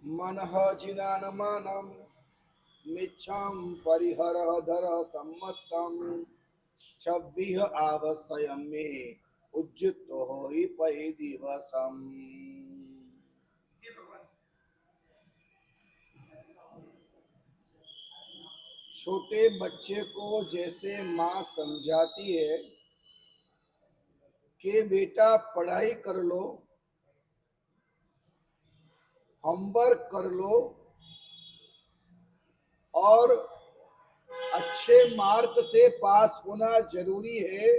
मनः जिनानमानं मिच्छं परिहरः धर सम्मतम् छब्बीह आवश्यम में उज्जुतो ही पहि दिवसम। छोटे बच्चे को जैसे माँ समझाती है कि बेटा पढ़ाई कर लो, होमवर्क कर लो और अच्छे मार्क से पास होना जरूरी है,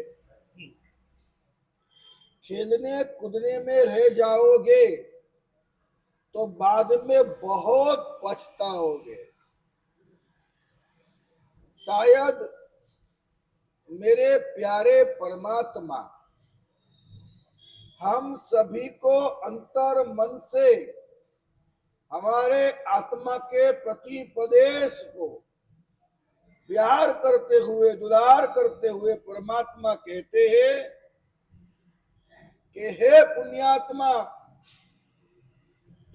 खेलने कूदने में रह जाओगे तो बाद में बहुत पछताओगे। शायद मेरे प्यारे परमात्मा हम सभी को अंतर मन से हमारे आत्मा के प्रति प्रदेश को प्यार करते हुए, दुलार करते हुए परमात्मा कहते हैं कि हे पुण्यात्मा,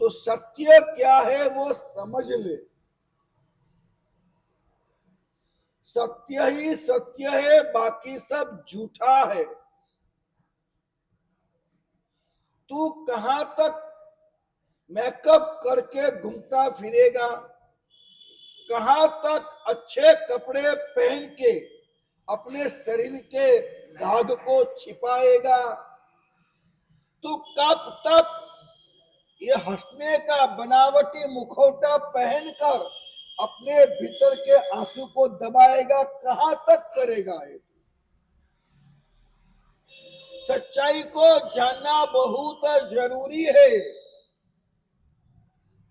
तो सत्य क्या है वो समझ ले। सत्य ही सत्य है, बाकी सब झूठा है। तू कहां तक मेकअप करके घूमता फिरेगा, कहां तक अच्छे कपड़े पहन के अपने शरीर के दाग को छिपाएगा, तू कब तक ये हंसने का बनावटी मुखौटा पहनकर अपने भीतर के आंसू को दबाएगा, कहां तक करेगा ये? सच्चाई को जानना बहुत जरूरी है।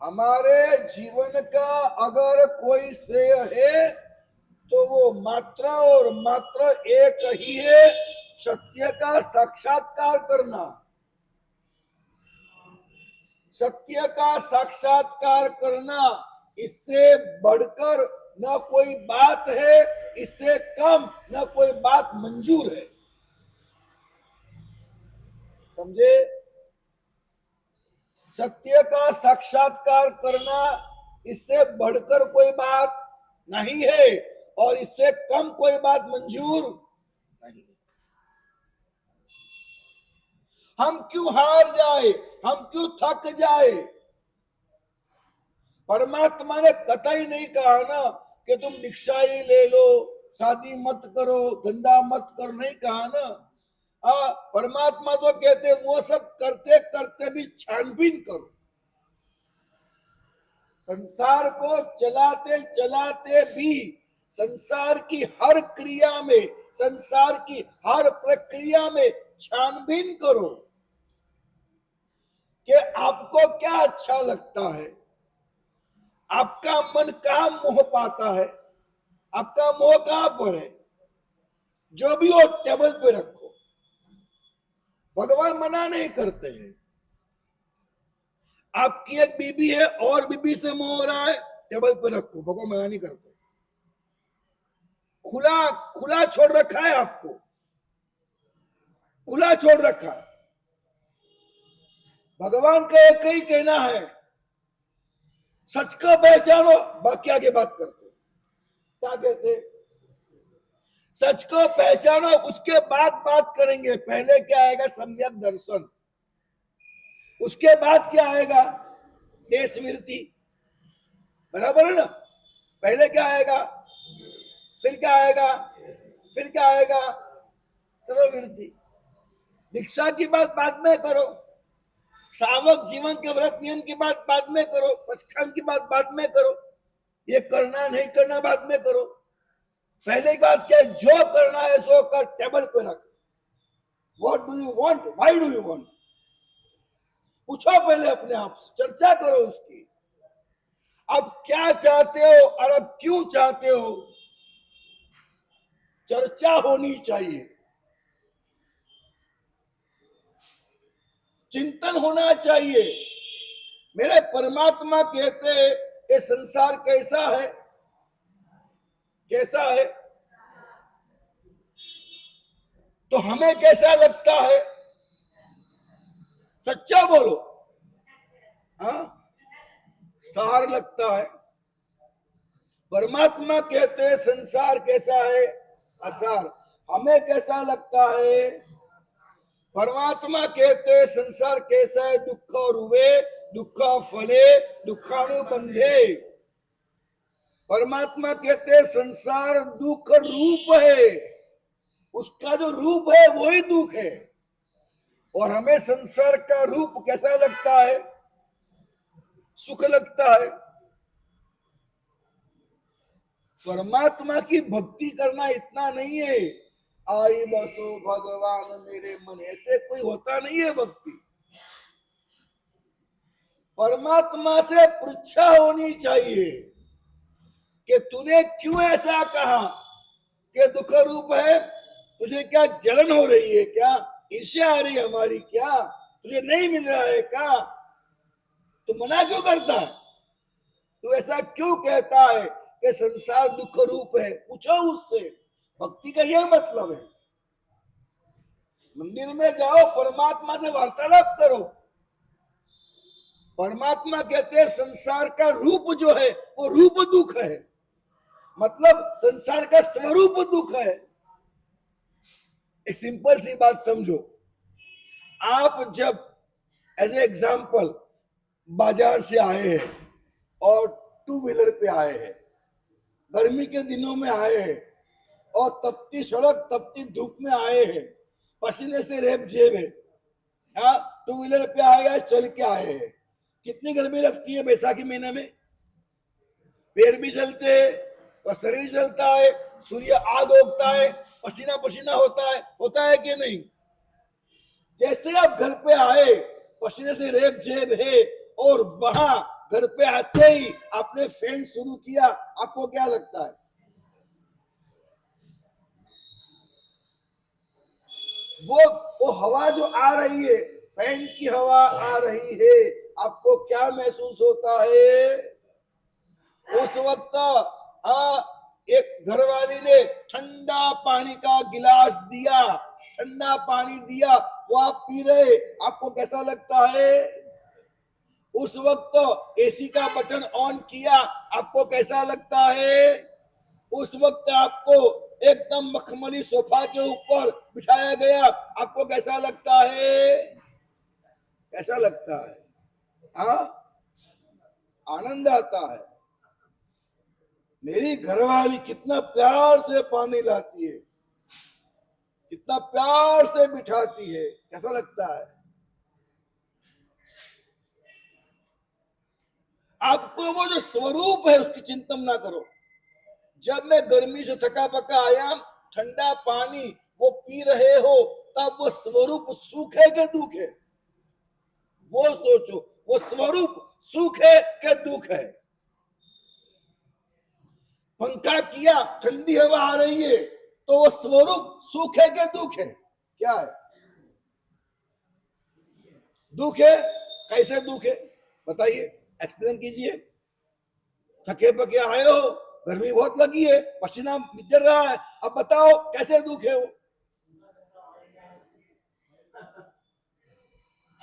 हमारे जीवन का अगर कोई श्रेय है तो वो मात्र और मात्र एक ही है, सत्य का साक्षात्कार करना। सत्य का साक्षात्कार करना, इससे बढ़कर न कोई बात है, इससे कम न कोई बात मंजूर है। समझे? सत्य का साक्षात्कार करना, इससे बढ़कर कोई बात नहीं है और इससे कम कोई बात मंजूर नहीं है। हम क्यों हार जाए, हम क्यों थक जाए? परमात्मा ने कतई नहीं कहा ना कि तुम दीक्षा ही ले लो, शादी मत करो, धंधा मत करो, नहीं कहा ना। परमात्मा तो कहते वो सब करते करते भी छानबीन करो। संसार को चलाते चलाते भी संसार की हर क्रिया में, संसार की हर प्रक्रिया में छानबीन करो कि आपको क्या अच्छा लगता है, आपका मन कहां मोह पाता है, आपका मोह कहां पर है। जो भी हो टेबल पे रखो। भगवान मना नहीं करते हैं। आपकी एक बीबी है और बीबी से मोह हो रहा है, टेबल पे रखो, भगवान मना नहीं करते। खुला खुला छोड़ रखा है, आपको खुला छोड़ रखा है। भगवान का एक ही कहना है, सच को पहचानो, बाकी आगे बात करते। क्या कहते? सच को पहचानो, उसके बाद बात करेंगे। पहले क्या आएगा? सम्यक दर्शन। उसके बाद क्या आएगा? देशवृत्ति। बराबर है ना? पहले क्या आएगा, फिर क्या आएगा, फिर क्या आएगा? सर्ववृत्ति। दीक्षा की बात बाद में करो, सावक जीवन के व्रत नियम की बात बाद में करो, पचखंड की बात बाद में करो, ये करना नहीं करना बाद में करो। पहले की बात क्या है? जो करना है सो कर, टेबल पे रख। What do you want, why do you want, पूछो पहले अपने आप से, चर्चा करो उसकी। अब क्या चाहते हो और अब क्यों चाहते हो, चर्चा होनी चाहिए, चिंतन होना चाहिए। मेरे परमात्मा कहते हैं ये संसार कैसा है, कैसा है, तो हमें कैसा लगता है? सच्चा बोलो। हाँ, सार लगता है। परमात्मा कहते हैं संसार कैसा है, असार। हमें कैसा लगता है? परमात्मा कहते हैं संसार कैसा है, दुख रुवे, दुख फले, दुखानुबंधे। परमात्मा कहते हैं संसार दुख रूप है, उसका जो रूप है वही दुख है। और हमें संसार का रूप कैसा लगता है? सुख लगता है। परमात्मा की भक्ति करना इतना नहीं है, आई बसो भगवान मेरे मन, ऐसे कोई होता नहीं है भक्ति। परमात्मा से पृच्छा होनी चाहिए कि तूने क्यों ऐसा कहा कि दुख रूप है? तुझे क्या जलन हो रही है क्या? ईर्ष्या आ रही है हमारी क्या? तुझे नहीं मिल रहा है क्या? तू मना क्यों करता है? तू ऐसा क्यों कहता है कि संसार दुख रूप है? पूछो उससे। भक्ति का यह मतलब है। मंदिर में जाओ, परमात्मा से वार्तालाप करो। परमात्मा कहते हैं संसार का रूप जो है वो रूप दुख है, मतलब संसार का स्वरूप दुख है। एक सिंपल सी बात समझो। आप जब एज ए एग्जाम्पल बाजार से आए हैं और टू व्हीलर पे आए हैं, गर्मी के दिनों में आए हैं और तपती सड़क तपती धूप में आए हैं, पसीने से रेप जेब है, टू व्हीलर पे आए हैं, चल के आए हैं। कितनी गर्मी लगती है बैसाखी महीने में? पैर भी जलते हैं और शरीर जलता है, सूर्य आग उगता है, पसीना पसीना होता है कि नहीं? जैसे आप घर पे आए, पसीने से रेप जेब है, और वहां घर पे आते ही आपने फैन शुरू किया, आपको क्या लगता है? वो हवा जो आ रही है, फैन की हवा आ रही है, आपको क्या महसूस होता है? उस वक्त एक घरवाली ने ठंडा पानी का गिलास दिया, ठंडा पानी दिया, वो आप पी रहे, आपको कैसा लगता है? उस वक्त एसी का बटन ऑन किया, आपको कैसा लगता है? उस वक्त आपको एकदम मखमली सोफा के ऊपर बिठाया गया, आपको कैसा लगता है? कैसा लगता है? आनंद आता है। मेरी घरवाली कितना प्यार से पानी लाती है, कितना प्यार से बिठाती है, कैसा लगता है? आपको वो जो स्वरूप है उसकी चिंता ना करो। जब मैं गर्मी से थका पका आया, ठंडा पानी वो पी रहे हो, तब वो स्वरूप सुख है कि दुख है? वो सोचो, वो स्वरूप सुख है कि दुख है? पंखा किया, ठंडी हवा आ रही है, तो वो स्वरूप सुख है कि दुख है? क्या है? दुख है। कैसे दुख है बताइए, एक्सप्लेन कीजिए। थके पके आए हो, गर्मी बहुत लगी है, पसीना निकल रहा है, अब बताओ कैसे दुख है वो?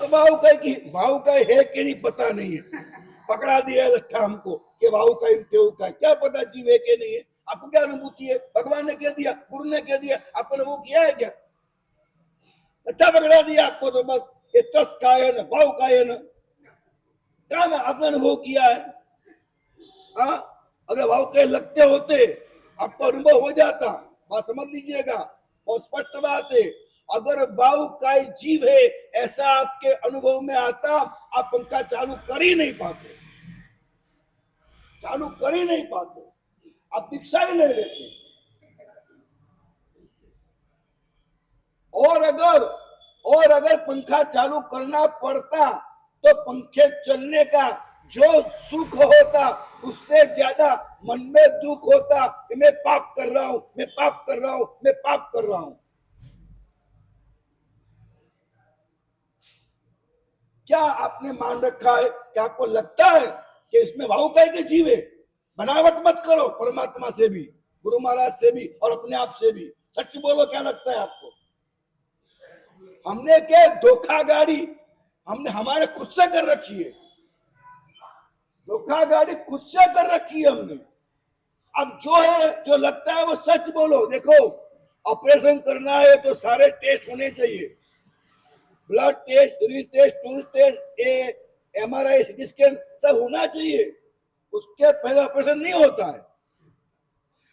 तो वाहु का है कि नहीं पता नहीं है, पकड़ा दिया लट्ठा हमको कि वाहु का तेऊ का, क्या पता जीव है कि नहीं है? आपको क्या अनुभूति है? भगवान ने कह दिया, गुरु ने कह दिया, आपको अनुभव किया है क्या? लट्ठा पकड़ा दिया आपको, तो बस ये तस का है ना, वाहु का है ना, क्या ना आपने अनुभव किया है? अगर वाहु के लगते होते आपको अनुभव हो जाता। बात समझ लीजिएगा, और स्पष्ट बात है। अगर वायु का जीव है ऐसा आपके अनुभव में आता, आप पंखा चालू कर ही नहीं पाते, आप दीक्षा ही नहीं लेते। और अगर पंखा चालू करना पड़ता तो पंखे चलने का जो सुख होता उससे ज्यादा मन में दुख होता कि मैं पाप कर रहा हूं। क्या आपने मान रखा है कि आपको लगता है कि इसमें वाहु का के जीव है? बनावट मत करो, परमात्मा से भी, गुरु महाराज से भी और अपने आप से भी सच बोलो। क्या लगता है आपको? हमने क्या धोखागाड़ी हमने हमारे खुद से कर रखी है। धोखाधड़ी खुद से कर रखी है हमने। अब जो है, जो लगता है वो सच बोलो। देखो, ऑपरेशन करना है तो सारे टेस्ट होने चाहिए, blood test, urine test, stool test, MRI, CT scan सब होना चाहिए। उसके पहले ऑपरेशन नहीं होता है।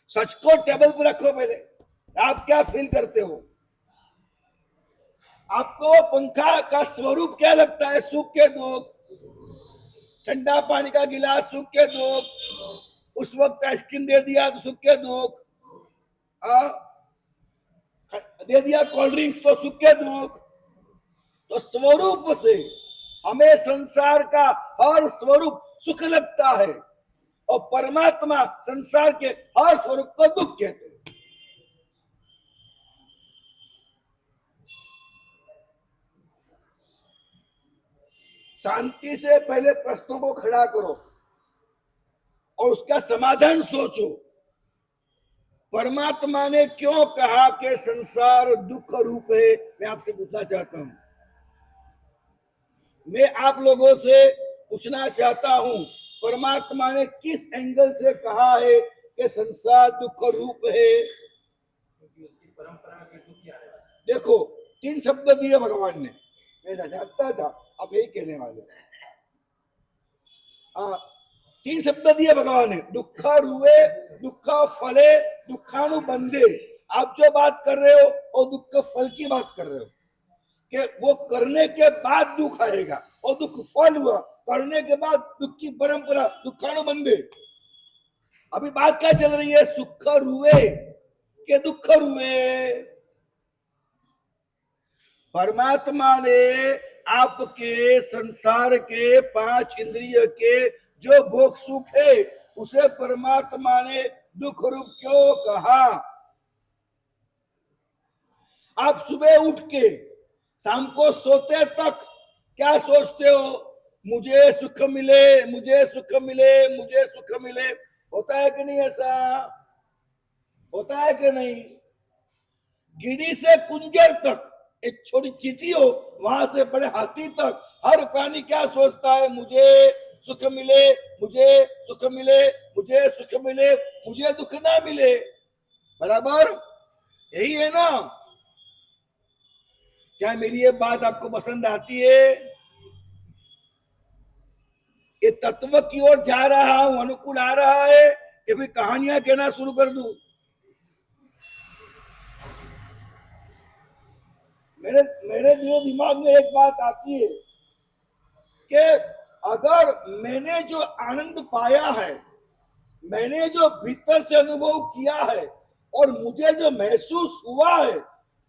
सच को टेबल पर रखो पहले। आप क्या फील करते हो? आपको पंखा का स्वरूप क्या लगता है? सूख के दुख, ठंडा पानी का गिलास सूख के दुख, उस वक्त आइसक्रीम दे दिया तो सूख के दुख, दे दिया कोल्ड ड्रिंक्स तो सूख के दुख। तो स्वरूप से हमें संसार का हर स्वरूप सुख लगता है, और परमात्मा संसार के हर स्वरूप को दुख कहते हैं। शांति से पहले प्रश्नों को खड़ा करो और उसका समाधान सोचो। परमात्मा ने क्यों कहा कि संसार दुख रूप है? मैं आपसे पूछना चाहता हूं, मैं आप लोगों से पूछना चाहता हूं, परमात्मा ने किस एंगल से कहा है कि संसार दुख रूप है? उसकी परंपरा में दुख क्या है? देखो, 3 शब्द दिए भगवान ने, मैं जानता था अब यही कहने वाले। 3 शब्द दिए भगवान ने, दुख रुए, दुख फले, दुखानुबंधे। आप जो बात कर रहे हो वो दुख फल की बात कर रहे हो, कि वो करने के बाद दुख आएगा, और दुख फल हुआ करने के बाद दुख की परंपरा, दुखानुबंधे। अभी बात क्या चल रही है? सुख रुए के दुख रुए। परमात्मा ने आपके संसार के 5 इंद्रिय के जो भोग सुख है उसे परमात्मा ने दुख रूप क्यों कहा? आप सुबह उठ के शाम को सोते तक क्या सोचते हो? मुझे सुख मिले, मुझे सुख मिले, मुझे सुख मिले। होता है कि नहीं? ऐसा होता है कि नहीं? गिरी से कुंजर तक एक छोटी चींटी हो, वहां से बड़े हाथी तक हर प्राणी क्या सोचता है? मुझे सुख मिले, मुझे सुख मिले, मुझे सुख मिले, मुझे दुख ना मिले। बराबर यही है ना? क्या मेरी ये बात आपको पसंद आती है? ये तत्व की ओर जा रहा हूं, अनुकूल आ रहा है कि फिर कहानियां कहना शुरू कर दूं? मेरे दिमाग में एक बात आती है कि अगर मैंने जो आनंद पाया है, मैंने जो भीतर से अनुभव किया है और मुझे जो महसूस हुआ है,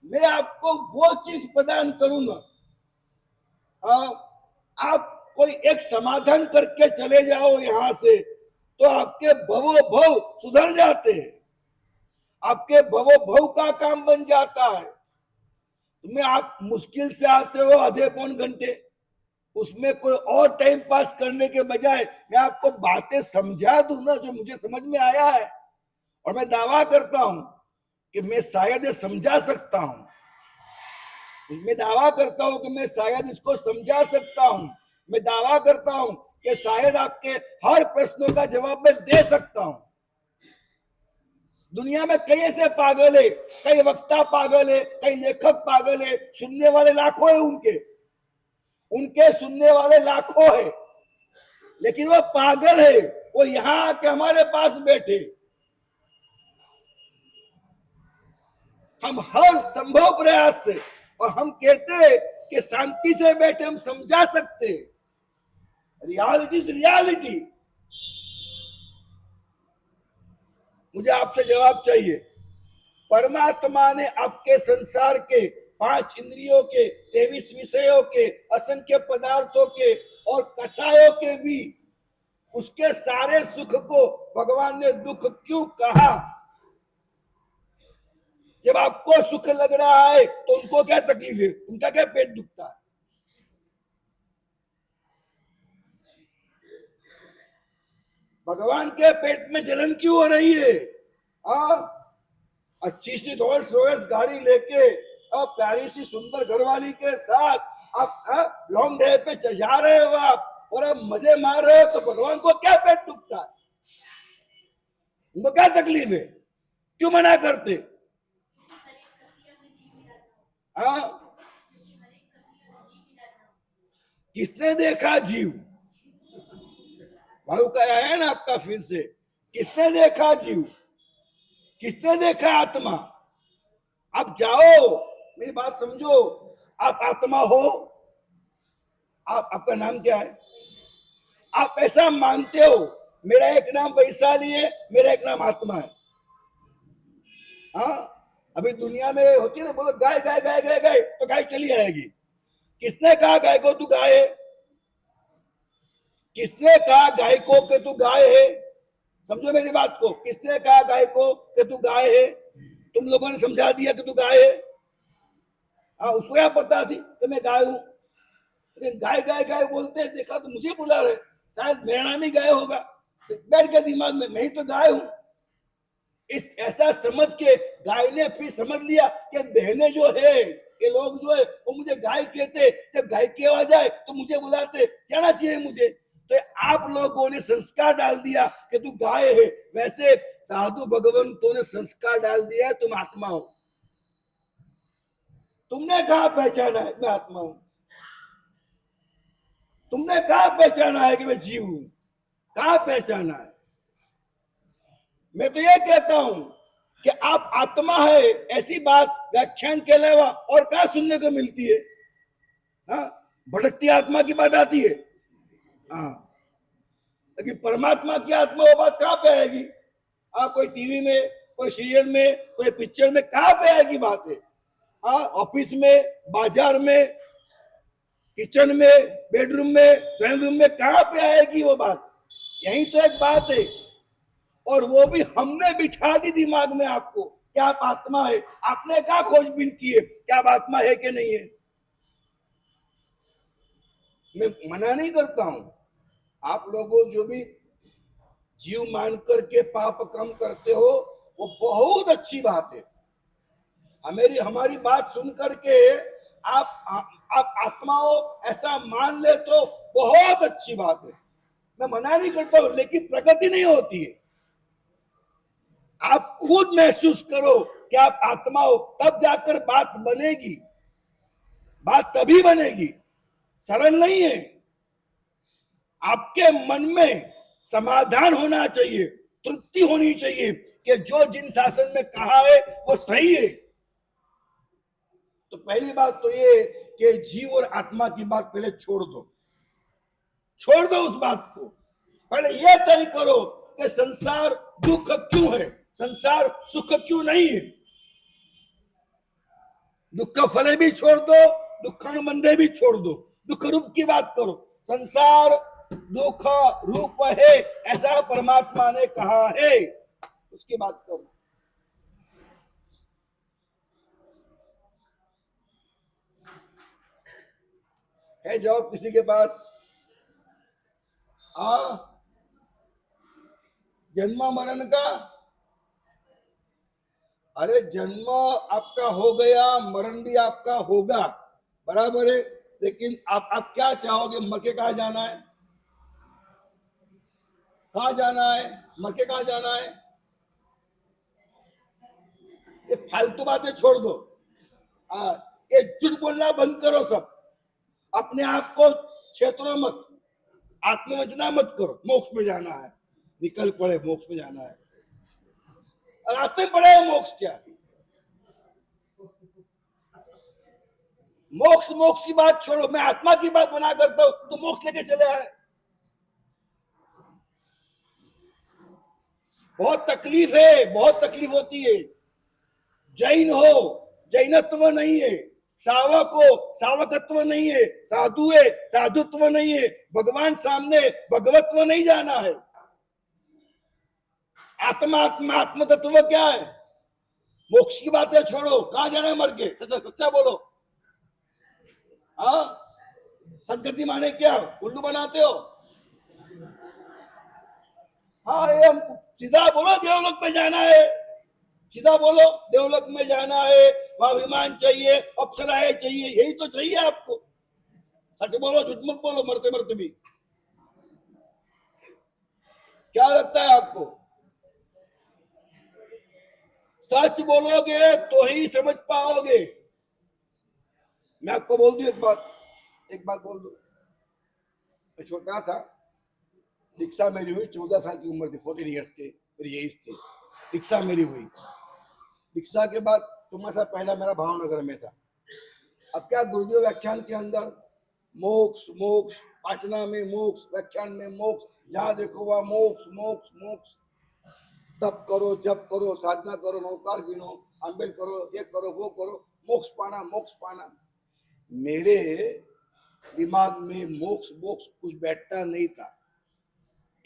मैं आपको वो चीज प्रदान करूंगा। आप कोई एक समाधान करके चले जाओ यहां से, तो आपके भवो भव सुधर जाते हैं, आपके भवो भव का काम बन जाता है। में आप मुश्किल से आते हो आधे पौन घंटे, उसमें कोई और टाइम पास करने के बजाय मैं आपको बातें समझा दूं ना जो मुझे समझ में आया है, और मैं दावा करता हूं कि मैं शायद समझा सकता हूं। मैं दावा करता हूं कि मैं शायद इसको समझा सकता हूं। मैं दावा करता हूं कि शायद आपके हर प्रश्नों का जवाब मैं दे सकता हूं। दुनिया में कई ऐसे पागल है, कई वक्ता पागल है, कई लेखक पागल है, सुनने वाले लाखों है, उनके सुनने वाले लाखों है, लेकिन वो पागल है। वो यहां आके हमारे पास बैठे, हम हर संभव प्रयास से, और हम कहते हैं कि शांति से बैठे हम समझा सकते। Reality is reality. मुझे आपसे जवाब चाहिए। परमात्मा ने आपके संसार के 5 इंद्रियों के, 23 विषयों के, असंख्य पदार्थों के और कषायों के भी उसके सारे सुख को भगवान ने दुख क्यों कहा? जब आपको सुख लग रहा है तो उनको क्या तकलीफ है? उनका क्या पेट दुखता है? भगवान के पेट में जलन क्यों हो रही है? अच्छी सी रोल्स रॉयस गाड़ी लेके प्यारी सी सुंदर घरवाली के साथ आप लॉन्ग ड्राइव पे जा रहे हो आप, और आप मजे मार रहे हो तो भगवान को क्या पेट दुखता है? उनको क्या तकलीफ है? क्यों मना करते? हाँ, किसने देखा जीव? भाई का है ना आपका फिर से, किसने देखा जीव? किसने देखा आत्मा? आप जाओ, मेरी बात समझो, आप आत्मा हो। आपका नाम क्या है? आप ऐसा मानते हो मेरा एक नाम वैशाली है, मेरा एक नाम आत्मा है। हाँ, अभी दुनिया में होती है ना, बोलो गाय गाय गाय गाय गाय, तो गाय चली आएगी। किसने कहा गाय को तू गाय है? किसने कहा गाय को कि तू गाय है? समझो मेरी बात को, किसने कहा गाय को कि तू गाय है? तुम लोगों ने समझा दिया कि तू गाय है। हाँ, उसको क्या पता थी कि मैं गाय हूं? लेकिन गाय गाय गाय बोलते देखा तो मुझे बुला रहे, शायद मेरा नाम ही गाय होगा। बैठ गया दिमाग में, मैं ही तो गाय हूं। इस ऐसा समझ के गाय ने फिर समझ लिया कि बहने जो है, ये लोग जो है वो मुझे गाय कहते, जब गाय की आवाज आए तो मुझे बुलाते, जाना चाहिए मुझे। तो आप लोगों ने संस्कार डाल दिया कि तू गाय है, वैसे साधु भगवंतों ने संस्कार डाल दिया है तुम आत्मा हो। तुमने कहा पहचाना है मैं आत्मा हूं? तुमने कहा पहचाना है कि मैं जीव हूं? कहा पहचाना है? मैं तो ये कहता हूं कि आप आत्मा है, ऐसी बात व्याख्यान के अलावा और क्या सुनने को मिलती है? हाँ, भटकती आत्मा की बात आती है। हाँ, लेकिन परमात्मा की आत्मा वो बात कहाँ पे आएगी? हाँ, कोई टीवी में, कोई सीरियल में, कोई पिक्चर में कहाँ पे आएगी बात है? हाँ, ऑफिस में, बाजार में, किचन में, बेडरूम में, ड्राइंग रूम में कहाँ पे आएगी वो बात? यही तो एक बात है, और वो भी हमने बिठा दी दिमाग में आपको कि आप आत्मा है। आपने क्या खोजबीन की है कि आप आत्मा है कि नहीं है? मैं मना नहीं करता हूं, आप लोगों जो भी जीव मान करके पाप कम करते हो वो बहुत अच्छी बात है। हमारी बात सुन करके आप आत्मा हो ऐसा मान ले तो बहुत अच्छी बात है, मैं मना नहीं करता हूं, लेकिन प्रगति नहीं होती है। आप खुद महसूस करो कि आप आत्मा हो, तब जाकर बात बनेगी। बात तभी बनेगी, सरल नहीं है। आपके मन में समाधान होना चाहिए, तृप्ति होनी चाहिए कि जो जिन शासन में कहा है वो सही है। तो पहली बात तो ये कि जीव और आत्मा की बात पहले छोड़ दो, छोड़ दो उस बात को। पहले ये तय करो कि संसार दुख क्यों है, संसार सुख क्यों नहीं है। दुख फले भी छोड़ दो, दुखानुबंधे भी छोड़ दो, दुख रूप की बात करो। संसार दुख रूप है ऐसा परमात्मा ने कहा है, उसकी बात करो। है जवाब किसी के पास? जन्म मरण का? अरे जन्म आपका हो गया, मरण भी आपका होगा, बराबर है। लेकिन आप क्या चाहोगे? मर के कहा जाना है? कहा जाना है? मर के कहा जाना है? ये फालतू बातें छोड़ दो। ये झूठ बोलना बंद करो सब। अपने आप को क्षेत्रों मत, आत्मवंचना मत करो। मोक्ष में जाना है, निकल पड़े, मोक्ष में जाना है। रास्ते में पड़े मोक्ष क्या? मोक्ष मोक्ष की बात छोड़ो, मैं आत्मा की बात बना करता हूं, तो मोक्ष लेके चले आए। बहुत तकलीफ है, बहुत तकलीफ होती है। जैन हो, जैनत्व नहीं है। सावक हो, सावकत्व नहीं है। साधु है, साधुत्व नहीं है। भगवान सामने, भगवत्व नहीं जाना है। आत्मा आत्मा आत्म तत्व क्या है? मोक्ष की बातें छोड़ो, कहां जाना है मर के? सच्चा सच्चा बोलो। हाँ, सदगति माने क्या? उल्लू बनाते हो? हाँ, ये हम सीधा बोलो, देवलोक में जाना है। सीधा बोलो, देवलोक में जाना है, वहां विमान चाहिए, अप्सराएं चाहिए, यही तो चाहिए आपको। सच बोलो, झूठ मत बोलो, मरते मरते भी। क्या लगता है आपको? सच बोलोगे तो ही समझ पाओगे। मैं आपको बोल दूं एक बात बोल दूं। मैं छोटा था, दीक्षा मेरी हुई, 14 साल की उम्र थी, 14 ईयर्स के मेरी एज थी। दीक्षा मेरी हुई। दीक्षा के बाद चौमासा पहला मेरा भावनगर में था। अब क्या गुरुदेव व्याख्यान के अंदर मोक्ष मोक्ष, पाचना में मोक्ष, व्याख्यान में मोक्ष, जहां देखो वहां मोक्ष मोक्ष मोक्ष। तप करो, जप करो, साधना करो, नौकार गिनो, अम्बेल करो, ये करो, वो करो, मोक्ष पाना मोक्ष पाना। मेरे दिमाग में मोक्ष मोक्ष कुछ बैठता नहीं था।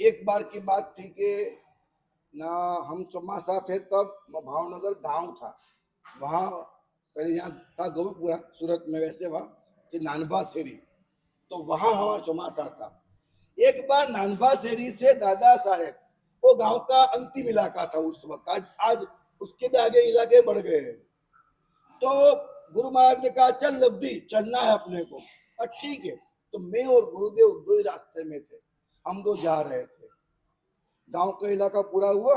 एक बार की बात थी कि ना हम चौमासा थे तब भावनगर गांव था, वहाँ पहले यहाँ था गोविंदपुरा सूरत में, वैसे वहाँ नानबा शेरी, तो वहाँ हमारा चौमासा था। एक बार नानबा शेरी से दादा साहेब, वो गांव का अंतिम इलाका था उस वक्त, आज उसके भी आगे इलाके बढ़ गए हैं। तो गुरु महाराज ने कहा चल लब्धी, चलना है अपने को। और ठीक है, तो मैं और गुरुदेव दो ही रास्ते में थे, हम दो जा रहे थे। गांव का इलाका पूरा हुआ,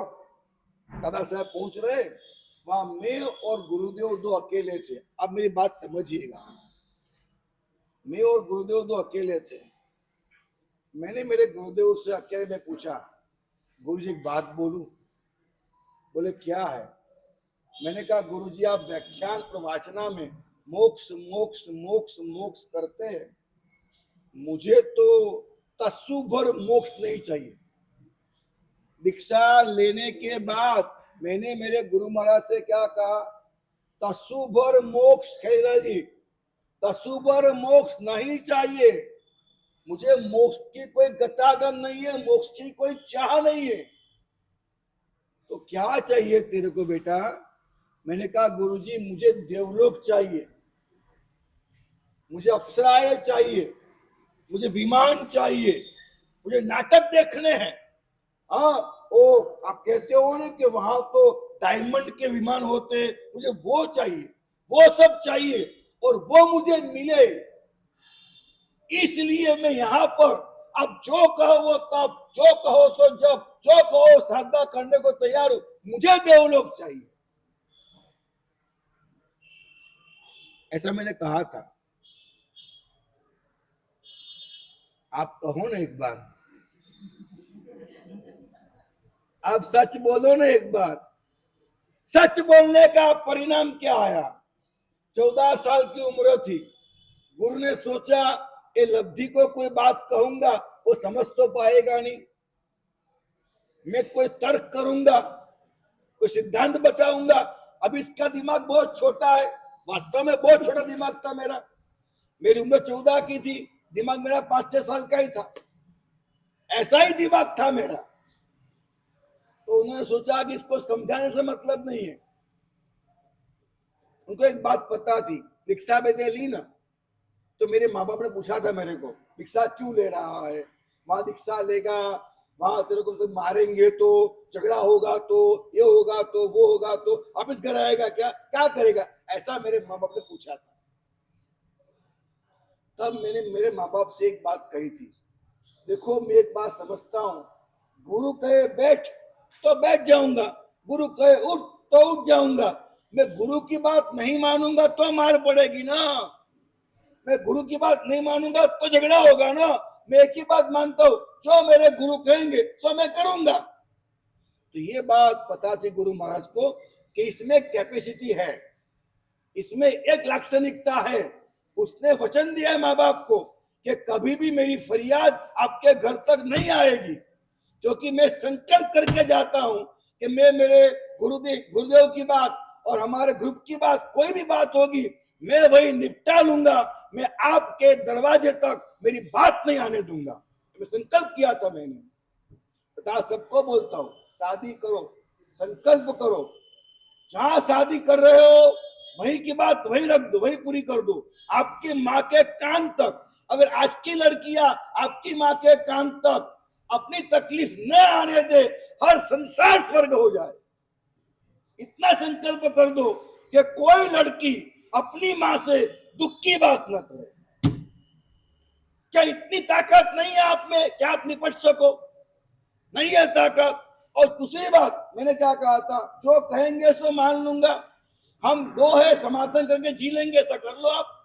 दादा साहब पहुंच रहे, वहां मैं और गुरुदेव दो अकेले थे। अब मेरी बात समझिएगा, मैं और गुरुदेव दो अकेले थे। मैंने मेरे गुरुदेव से अकेले में पूछा, गुरुजी एक बात बोलूं? बोले क्या है? मैंने कहा गुरुजी आप व्याख्यान प्रवचना में मोक्ष मोक्ष मोक्ष मोक्ष करते हैं, मुझे तो तस्सु भर मोक्ष नहीं चाहिए। दीक्षा लेने के बाद मैंने मेरे गुरु महाराज से क्या कहा, तस्सु भर मोक्ष, खैरा जी तस्सु भर मोक्ष नहीं चाहिए, मुझे मोक्ष की कोई गतागम नहीं है, मोक्ष की कोई चाह नहीं है। तो क्या चाहिए तेरे को बेटा? मैंने कहा गुरुजी मुझे देवलोक चाहिए, मुझे अप्सराएं चाहिए, मुझे विमान चाहिए, मुझे नाटक देखने हैं। हाँ, ओ आप कहते हो ना कि वहां तो डायमंड के विमान होते, मुझे वो चाहिए, वो सब चाहिए, और वो मुझे मिले। इसलिए मैं यहाँ पर अब जो कहो वो तब, जो कहो सो जब, जो कहो साधना करने को तैयार हूं, मुझे देवलोक चाहिए। ऐसा मैंने कहा था। आप कहो ना एक बार, आप सच बोलो ना एक बार। सच बोलने का परिणाम क्या आया? 14 साल की उम्र थी। गुरु ने सोचा ये लब्धि को कोई बात कहूंगा वो समझ तो पाएगा नहीं, मैं कोई तर्क करूंगा, कोई सिद्धांत बताऊंगा। अब इसका दिमाग बहुत छोटा है, वास्तव में बहुत छोटा दिमाग था मेरा। मेरी उम्र 14 की थी, दिमाग मेरा 5-6 साल का ही था, ऐसा ही दिमाग था मेरा। तो उन्होंने सोचा कि इसको समझाने से मतलब नहीं है। उनको एक बात पता थी, दीक्षा मैंने ली ना, तो मेरे माँ बाप ने पूछा था मेरे को, दीक्षा क्यों ले रहा है? वहां दीक्षा लेगा, वहां तेरे को मारेंगे तो, झगड़ा होगा तो, ये होगा तो, वो होगा तो, वापिस घर आएगा क्या, क्या करेगा? ऐसा मेरे माँ बाप ने पूछा था। तब मैंने मेरे माँ बाप से एक बात कही थी, देखो मैं एक बात समझता हूँ, गुरु कहे बैठ तो बैठ जाऊंगा, गुरु कहे उठ तो उठ जाऊंगा। मैं गुरु की बात नहीं मानूंगा तो मार पड़ेगी ना, मैं गुरु की बात नहीं मानूंगा तो झगड़ा होगा ना। मैं एक ही बात मानता हूं, जो मेरे गुरु कहेंगे सो मैं करूंगा। तो ये बात पता थी गुरु महाराज को कि इसमें कैपेसिटी है, इसमें एक लाक्षणिकता है। उसने वचन दिया है माँ बाप को कि कभी भी मेरी फरियाद आपके घर तक नहीं आएगी, क्योंकि मैं संकल्प करके जाता हूं कि मैं मेरे गुरुदेव की बात और हमारे ग्रुप की बात, कोई भी बात होगी मैं वही निपटा लूंगा, मैं आपके दरवाजे तक मेरी बात नहीं आने दूंगा। मैं संकल्प किया था मैंने, बता सबको बोलता हूं, शादी करो, संकल्प करो, जहां शादी कर रहे हो वही की बात वही रख दो, वही पूरी कर दो। आपकी माँ के कान तक, अगर आज की लड़कियां आपकी माँ के कान तक अपनी तकलीफ न आने दे, हर संसार स्वर्ग हो जाए। इतना संकल्प कर दो कि कोई लड़की अपनी मां से दुख की बात न करे। क्या इतनी ताकत नहीं है आप में? क्या आप निपट सको? नहीं है ताकत। और दूसरी बात मैंने क्या कहा था, जो कहेंगे सो मान लूंगा, हम दो है समाधान करके जी लेंगे, ऐसा कर लो आप।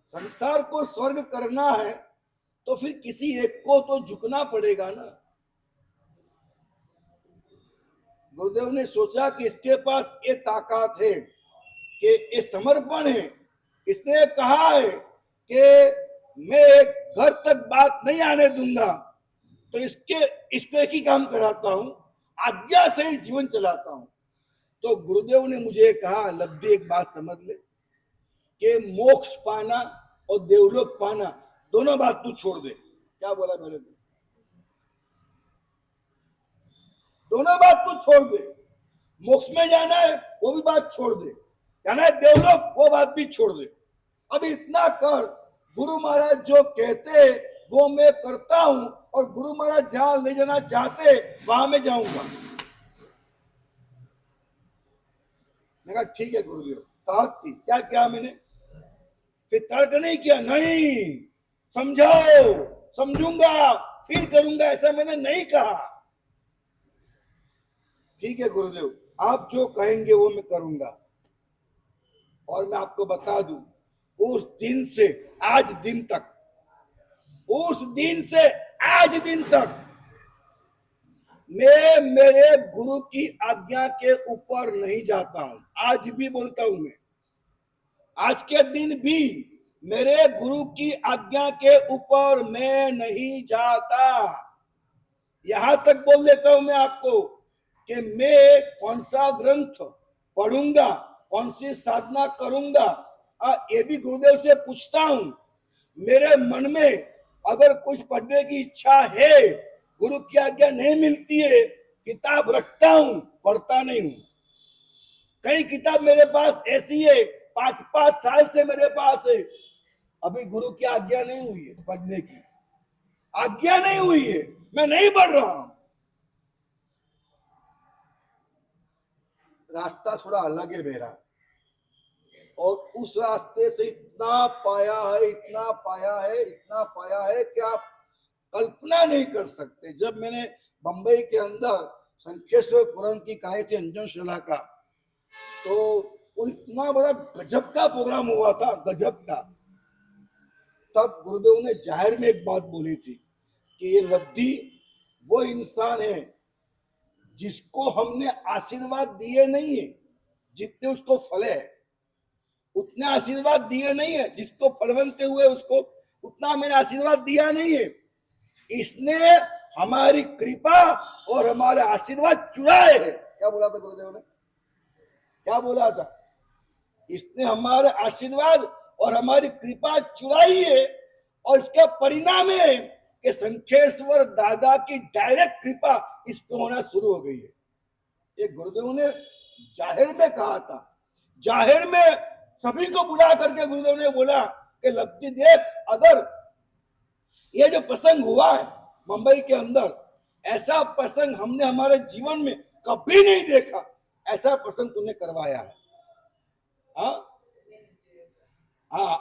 संसार को स्वर्ग करना है तो फिर किसी एक को तो झुकना पड़ेगा ना। गुरुदेव ने सोचा कि इसके पास ये ताकत है, कि ये समर्पण है। इसने कहा है कि मैं घर तक बात नहीं आने दूंगा, तो इसको एक ही काम कराता हूं, आज्ञा से ही जीवन चलाता हूं। तो गुरुदेव ने मुझे कहा, लब्धि एक बात समझ ले कि मोक्ष पाना और देवलोक पाना दोनों बात तू छोड़ दे। क्या बोला मेरे को? दोनों बात तू छोड़ दे। मोक्ष में जाना है वो भी बात छोड़ दे, जाना है देवलोक वो बात भी छोड़ दे। अभी इतना कर, गुरु महाराज जो कहते वो मैं करता हूं, और गुरु महाराज जहां ले जाना चाहते वहां मैं जाऊंगा। मैं कहा ठीक है गुरुदेव, ताकत थी क्या क्या मैंने फिर तर्क नहीं किया, नहीं समझाओ, समझूंगा फिर करूंगा, ऐसा मैंने नहीं कहा। ठीक है गुरुदेव, आप जो कहेंगे वो मैं करूंगा। और मैं आपको बता दूं, उस दिन से आज दिन तक, उस दिन से आज दिन तक मैं मेरे गुरु की आज्ञा के ऊपर नहीं जाता हूं। आज भी बोलता हूं मैं, आज के दिन भी मेरे गुरु की आज्ञा के ऊपर मैं नहीं जाता। यहां तक बोल देता हूं मैं आपको कि मैं कौन सा ग्रंथ पढ़ूंगा, कौन सी साधना करूंगा, ये भी गुरुदेव से पूछता हूं। मेरे मन में अगर कुछ पढ़ने की इच्छा है, गुरु की आज्ञा नहीं मिलती है, किताब रखता हूं, पढ़ता नहीं हूं। कई किताब मेरे पास ऐसी है 5-5 साल से मेरे पास है, अभी गुरु की आज्ञा नहीं हुई है पढ़ने की, आज्ञा नहीं हुई है, मैं नहीं पढ़ रहा हूं। रास्ता थोड़ा अलग है मेरा, और उस रास्ते से इतना पाया है, इतना पाया है, इतना पाया है कि आप कल्पना नहीं कर सकते। जब मैंने बंबई के अंदर शंखेश्वर पुराण की कराई थी अंजनशिला का, तो वो इतना बड़ा गजब का प्रोग्राम हुआ था, गजब का। तब गुरुदेव ने जाहिर में एक बात बोली थी कि ये लब्धि वो इंसान है जिसको हमने आशीर्वाद दिए नहीं है, जितने उसको फल है उतने आशीर्वाद दिए नहीं है, जिसको फलवंते हुए उसको उतना मैंने आशीर्वाद दिया नहीं है। इसने हमारी कृपा और हमारे आशीर्वाद चुराए हैं। क्या बोला था गुरुदेव ने? क्या बोला था? इसने हमारे आशीर्वाद और हमारी कृपा चुराई है, और इसका परिणाम है कि शंखेश्वर दादा की डायरेक्ट कृपा इस पे होना शुरू हो गई है। एक गुरुदेव ने जाहिर में कहा था, जाहिर में सभी को बुला करके गुरुदेव ने बोला कि लब्धि देख, अगर ये जो प्रसंग हुआ है मुंबई के अंदर, ऐसा प्रसंग हमने हमारे जीवन में कभी नहीं देखा, ऐसा प्रसंग तूने करवाया है। हाँ,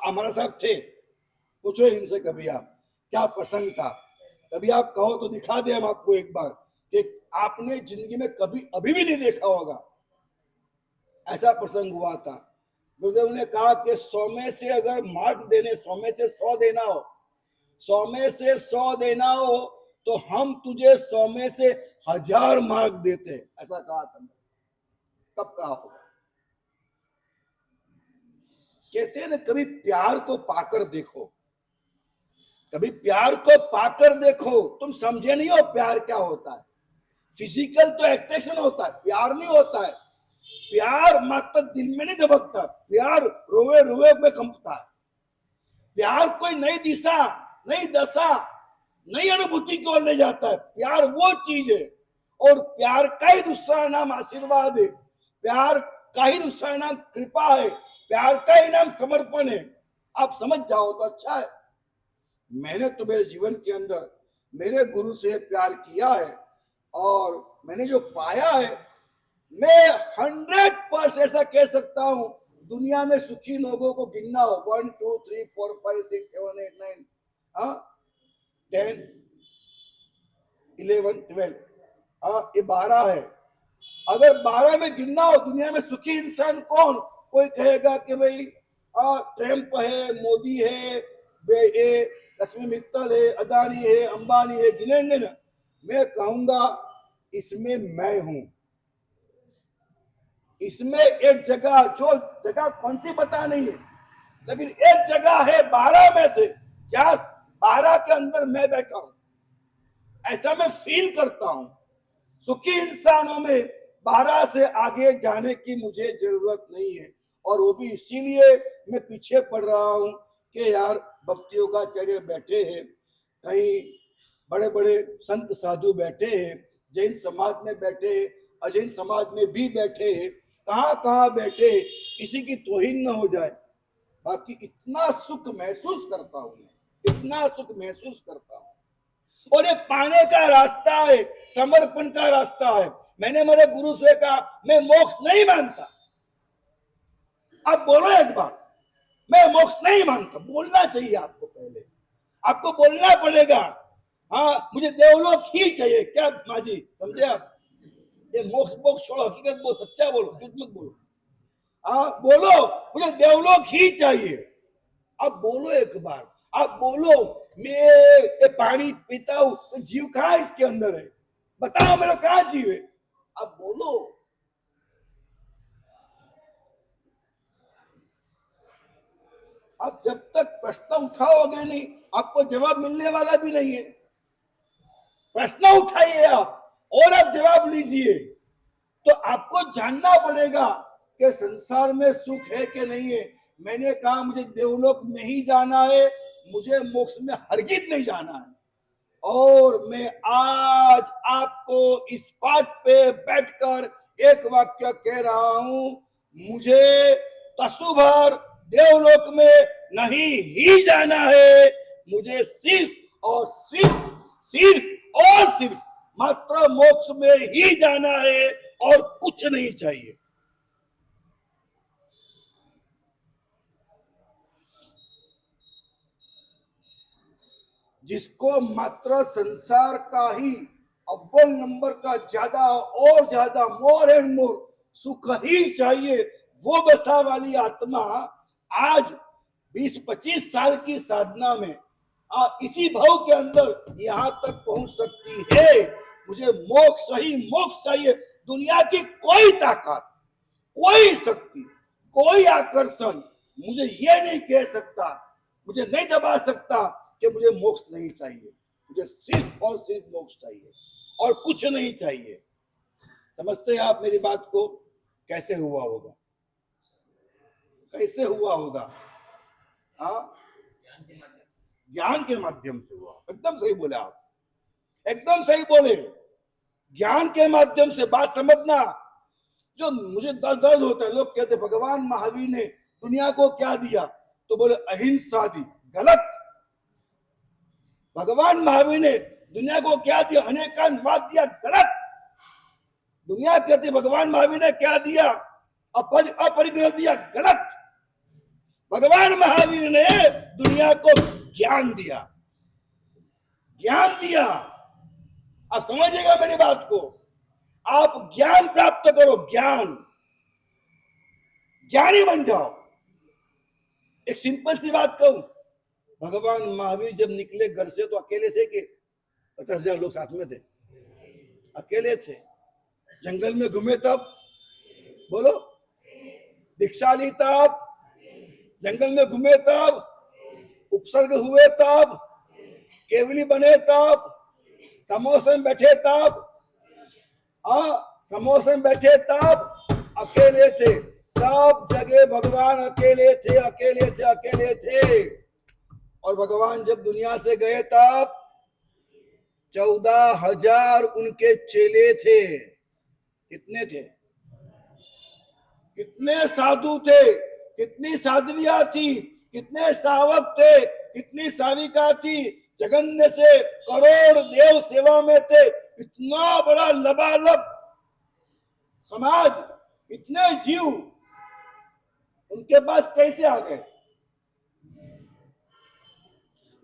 हमारा साहब थे, पूछो इनसे कभी आप क्या प्रसंग था, कभी आप कहो तो दिखा दे हम आपको एक बार कि आपने जिंदगी में कभी अभी भी नहीं देखा होगा, ऐसा प्रसंग हुआ था। गुरुदेव ने कहा कि 100 में से अगर मार्क देने, 100 में से 100 देना हो, 100 में से 100 देना हो, तो हम तुझे 100 में से 1000 मार्क देते, ऐसा कहा था। कब कहा होगा? कहते हैं ना, कभी प्यार को पाकर देखो, कभी प्यार को पाकर देखो, तुम समझे नहीं हो प्यार क्या होता है। फिजिकल तो अट्रैक्शन होता है, प्यार नहीं होता है। प्यार मात्र दिल में नहीं दबकता, प्यार रोवे रोवे में कंपता है। प्यार कोई नई दिशा, नई दशा, नई अनुभूति की ओर ले जाता है। प्यार वो चीज है, और प्यार का ही दूसरा नाम आशीर्वाद है, प्यार का ही दूसरा नाम कृपा है, प्यार का ही नाम समर्पण है। आप समझ जाओ तो अच्छा है। मैंने तो मेरे जीवन के अंदर मेरे गुरु से प्यार किया है, और मैंने जो पाया है, मैं 100% ऐसा कह सकता हूं, दुनिया में सुखी लोगों को गिनना हो 1 2 3 4 5 6 7 8 9 10, 11, 12, ये 12 है। अगर 12 में गिनना हो दुनिया में सुखी इंसान कौन? कोई कहेगा कि भाई ट्रम्प है, मोदी है, ये लक्ष्मी मित्तल है, अदानी है, अंबानी है, गिनेंगे ना। मैं कहूंगा इसमें मैं हूं। इसमें एक जगह, जो जगह कौन सी पता नहीं है, लेकिन एक जगह है 12 में से, जहां 12 के अंदर मैं बैठा हूं। ऐसा मैं फील करता हूं। सुखी इंसानों में 12 से आगे जाने की मुझे जरूरत नहीं है। और वो भी इसीलिए मैं पीछे पड़ रहा हूं कि यार भक्ति योगाचार्य बैठे हैं, कहीं बड़े बड़े संत साधु बैठे हैं, जैन समाज में बैठे हैं, अजैन समाज में भी बैठे हैं, कहाँ कहाँ बैठे, किसी की तौहीन न हो जाए। बाकी इतना सुख महसूस करता हूं मैं, इतना सुख महसूस करता हूं। और ये पाने का रास्ता है, समर्पण का रास्ता है। मैंने मेरे गुरु से कहा मैं मोक्ष नहीं मानता। आप बोलो एक बार, मैं मोक्ष नहीं मानता। बोलना चाहिए आपको, पहले आपको बोलना पड़ेगा। हाँ, मुझे देवलोक ही चाहिए। क्या माँ जी, समझे आप? ये मोक्ष मोक्ष छोड़ो, हकीकत बोलो, सच्चा बोलो, झूठ मत बोलो। हाँ बोलो, मुझे देवलोक ही चाहिए। आप बोलो एक बार, आप बोलो मैं ये पानी पीता हूं तो जीव कहाँ इसके अंदर है? बताओ मेरा कहाँ जीव है? आप बोलो। आप जब तक प्रश्न उठाओगे नहीं, आपको जवाब मिलने वाला भी नहीं है। प्रश्न उठाइए आप और आप जवाब लीजिए। तो आपको जानना पड़ेगा कि संसार में सुख है कि नहीं है। मैंने कहा मुझे देवलोक में ही जाना है, मुझे मोक्ष में हरगिज नहीं जाना है। और मैं आज आपको इस पाठ पे बैठकर एक वाक्य कह रहा हूं, मुझे तसुभर देवलोक में नहीं ही जाना है। मुझे सिर्फ और सिर्फ मात्र मोक्ष में ही जाना है और कुछ नहीं चाहिए। जिसको मात्र संसार का ही अव्वल नंबर का ज्यादा और ज्यादा, मोर एंड मोर सुख ही चाहिए, वो बसा वाली आत्मा आज 20-25 साल की साधना में इसी भाव के अंदर यहां तक पहुंच सकती है। मुझे मोक्ष ही मोक्ष चाहिए। दुनिया की कोई ताकत, कोई शक्ति, कोई आकर्षण मुझे ये नहीं कह सकता, मुझे नहीं दबा सकता कि मुझे मोक्ष नहीं चाहिए। मुझे सिर्फ और सिर्फ मोक्ष चाहिए और कुछ नहीं चाहिए। समझते हैं आप मेरी बात को? कैसे हुआ होगा? कैसे हुआ होगा? हाँ, ज्ञान के माध्यम से हुआ। एकदम सही बोले आप, एकदम सही बोले। ज्ञान के माध्यम से। बात समझना, जो मुझे दर्द होता है, लोग कहते भगवान महावीर ने दुनिया को क्या दिया, तो बोले अहिंसा दी। गलत। भगवान महावीर ने दुनिया को क्या दिया? अनेकांतवाद दिया। गलत। दुनिया कहती भगवान महावीर ने क्या दिया? अपरिग्रह दिया। गलत। भगवान महावीर ने दुनिया को ज्ञान दिया, ज्ञान दिया। आप समझिएगा मेरी बात को। आप ज्ञान प्राप्त करो, ज्ञान, ज्ञानी बन जाओ। एक सिंपल सी बात कहूं, भगवान महावीर जब निकले घर से तो अकेले थे कि 50,000 लोग साथ में थे? अकेले थे। जंगल में घूमे तब? बोलो। भिक्षा ली तब? जंगल में घूमे तब? उपसर्ग हुए तब? केवली बने तब? समोसे में बैठे तब? समोसे में बैठे तब? अकेले थे। सब जगह भगवान अकेले थे, अकेले थे, अकेले थे। और भगवान जब दुनिया से गए तब 14,000 उनके चेले थे। कितने थे? कितने साधु थे, कितनी साध्वियां थी, कितने सावक थे, कितनी साविका थी। जगन्य से करोड़ देव सेवा में थे। इतना बड़ा लबालब समाज, इतने जीव उनके पास कैसे आ गए?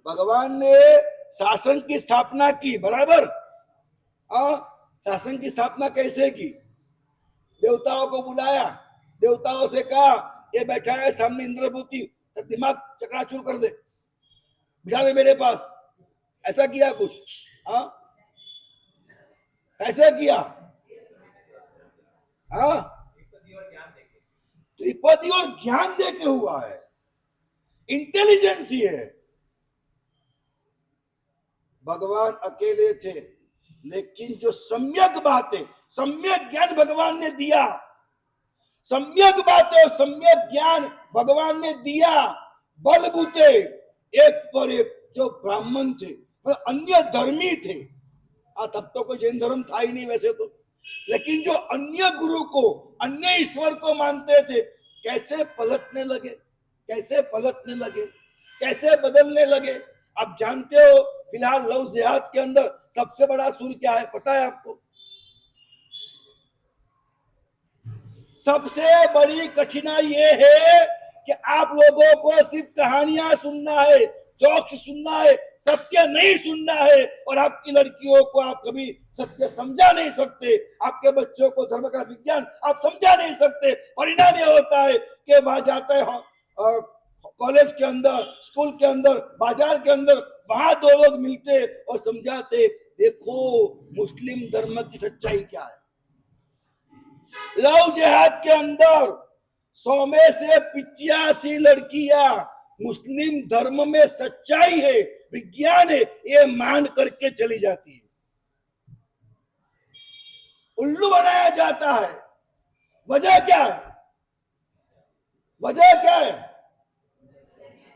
भगवान ने शासन की स्थापना की, बराबर। शासन की स्थापना कैसे की? देवताओं को बुलाया, देवताओं से कहा ये बैठा है सामने इंद्रभूति, तो दिमाग चकनाचूर कर दे, बिठा दे मेरे पास। ऐसा किया कुछ? कैसे किया? त्रिपदी और ज्ञान दे के हुआ है, इंटेलिजेंस ही है। भगवान अकेले थे, लेकिन जो सम्यक बातें, सम्यक ज्ञान भगवान ने दिया, सम्यक बातें और सम्यक ज्ञान भगवान ने दिया। बलबूते एक पर एक जो ब्राह्मण थे, अन्य धर्मी थे, तब तो कोई जैन धर्म था ही नहीं वैसे तो, लेकिन जो अन्य गुरु को, अन्य ईश्वर को मानते थे, कैसे पलटने लगे, कैसे पलटने लगे, कैसे बदलने लगे। आप जानते हो फिलहाल लव जिहाद के अंदर सबसे बड़ा सुर क्या है, पता है आपको? सबसे बड़ी कठिनाई ये है कि आप लोगों को सिर्फ कहानियां सुनना है, जोक्स सुनना है, सत्य नहीं सुनना है। और आपकी लड़कियों को आप कभी सत्य समझा नहीं सकते, आपके बच्चों को धर्म का विज्ञान आप समझा नहीं सकते। परिणाम यह होता है कि वहां जाता है कॉलेज के अंदर, स्कूल के अंदर, बाजार के अंदर, वहां दो लोग मिलते और समझाते, देखो मुस्लिम धर्म की सच्चाई क्या है। लव जिहाद के अंदर 100 में से 85 लड़कियां मुस्लिम धर्म में सच्चाई है, विज्ञान है, ये मान करके चली जाती है। उल्लू बनाया जाता है। वजह क्या है? वजह क्या है?